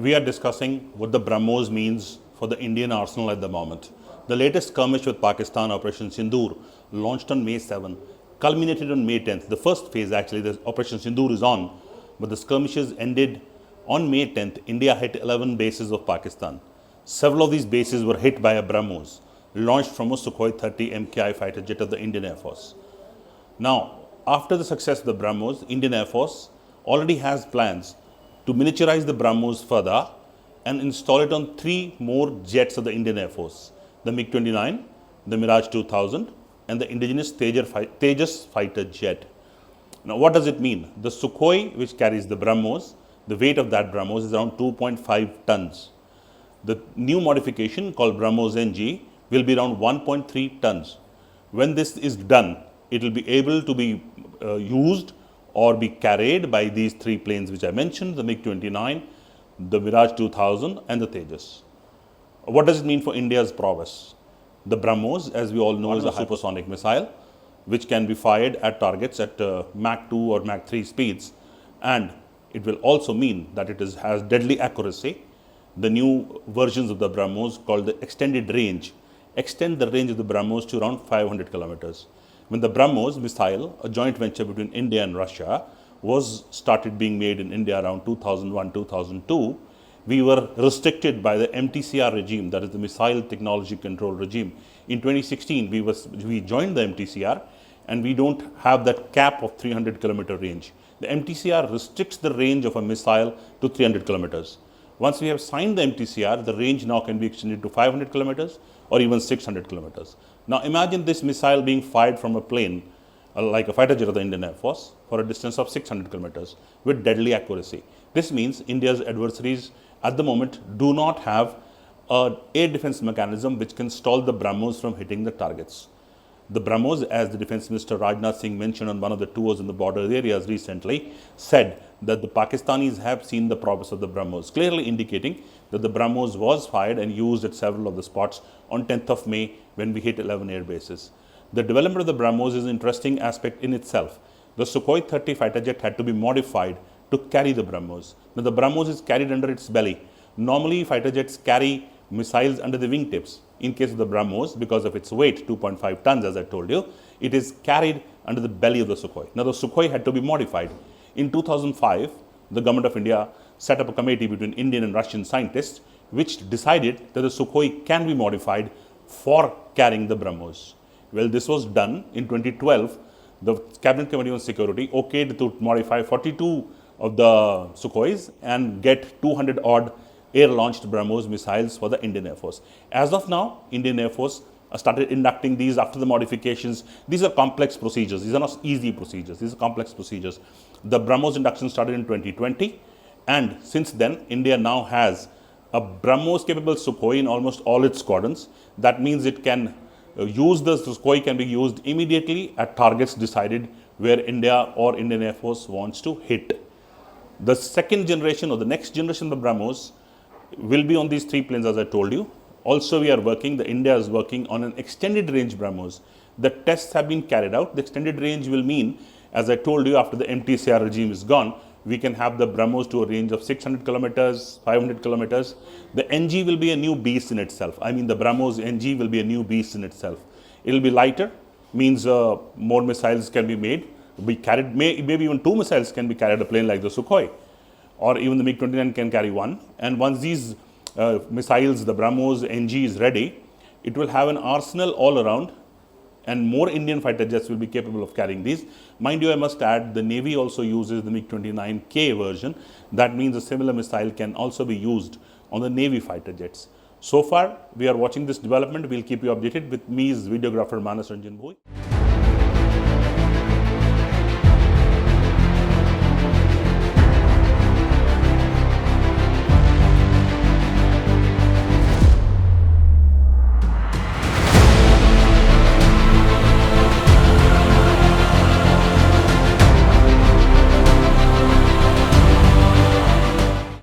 we are discussing what the BrahMos means for the Indian arsenal at the moment. The latest skirmish with Pakistan, Operation Sindoor, launched on May 7, culminated on May 10th. The first phase, actually, the Operation Sindoor is on, but the skirmishes ended on May 10th. India hit 11 bases of Pakistan. Several of these bases were hit by a BrahMos, launched from a Sukhoi 30 MKI fighter jet of the Indian Air Force. Now, after the success of the BrahMos, Indian Air Force already has plans to miniaturize the BrahMos further and install it on 3 more jets of the Indian Air Force: the MiG-29, the Mirage 2000, and the indigenous Tejas fighter jet. Now, what does it mean? The Sukhoi, which carries the BrahMos, the weight of that BrahMos is around 2.5 tons. The new modification called BrahMos NG will be around 1.3 tons. When this is done, it will be able to be used or be carried by these 3 planes which I mentioned: the MiG-29, the Mirage 2000 and the Tejas. What does it mean for India's prowess? The BrahMos, as we all know, is a hypersonic missile which can be fired at targets at Mach 2 or Mach 3 speeds, and it will also mean that it has deadly accuracy. The new versions of the BrahMos, called the extended range, extend the range of the BrahMos to around 500 kilometers. When the BrahMos missile, a joint venture between India and Russia, was started being made in India around 2001-2002, we were restricted by the MTCR regime, that is the Missile Technology Control Regime. In 2016, we joined the MTCR, and we don't have that cap of 300 kilometer range. The MTCR restricts the range of a missile to 300 kilometers. Once we have signed the MTCR, the range now can be extended to 500 kilometers or even 600 kilometers. Now imagine this missile being fired from a plane, like a fighter jet of the Indian Air Force, for a distance of 600 kilometers with deadly accuracy. This means India's adversaries at the moment do not have an air defense mechanism which can stall the BrahMos from hitting the targets. The BrahMos, as the Defense Minister Rajnath Singh mentioned on one of the tours in the border areas recently, said that the Pakistanis have seen the prowess of the BrahMos, clearly indicating that the BrahMos was fired and used at several of the spots on 10th of May when we hit 11 air bases. The development of the BrahMos is an interesting aspect in itself. The Sukhoi 30 fighter jet had to be modified to carry the BrahMos. Now, the BrahMos is carried under its belly. Normally, fighter jets carry missiles under the wingtips. In case of the BrahMos, because of its weight, 2.5 tons, as I told you, it is carried under the belly of the Sukhoi. Now, the Sukhoi had to be modified. In 2005, the government of India set up a committee between Indian and Russian scientists which decided that the Sukhoi can be modified for carrying the BrahMos. Well, this was done in 2012. The Cabinet Committee on Security okayed to modify 42 of the Sukhois and get 200 odd air-launched BrahMos missiles for the Indian Air Force. As of now, Indian Air Force started inducting these after the modifications. These are complex procedures. These are not easy procedures. These are complex procedures. The BrahMos induction started in 2020, and since then, India now has a BrahMos-capable Sukhoi in almost all its squadrons. That means it can use the Sukhoi can be used immediately at targets decided where India or Indian Air Force wants to hit. The second generation or the next generation of the BrahMos will be on these 3 planes, as I told you. Also, India is working on an extended range BrahMos. The tests have been carried out. The extended range will mean, as I told you, after the MTCR regime is gone, we can have the BrahMos to a range of 600 kilometers, 500 kilometers. The NG will be a new beast in itself. I mean, the BrahMos NG will be a new beast in itself. It will be lighter, means more missiles can be made, be carried, maybe even 2 missiles can be carried a plane like the Sukhoi, or even the MiG-29 can carry 1. And once these missiles, the BrahMos NG is ready, it will have an arsenal all around, and more Indian fighter jets will be capable of carrying these. Mind you, I must add, the Navy also uses the MiG-29K version. That means a similar missile can also be used on the Navy fighter jets. So far, we are watching this development. We'll keep you updated with me as videographer Manas Ranjan Bhoi.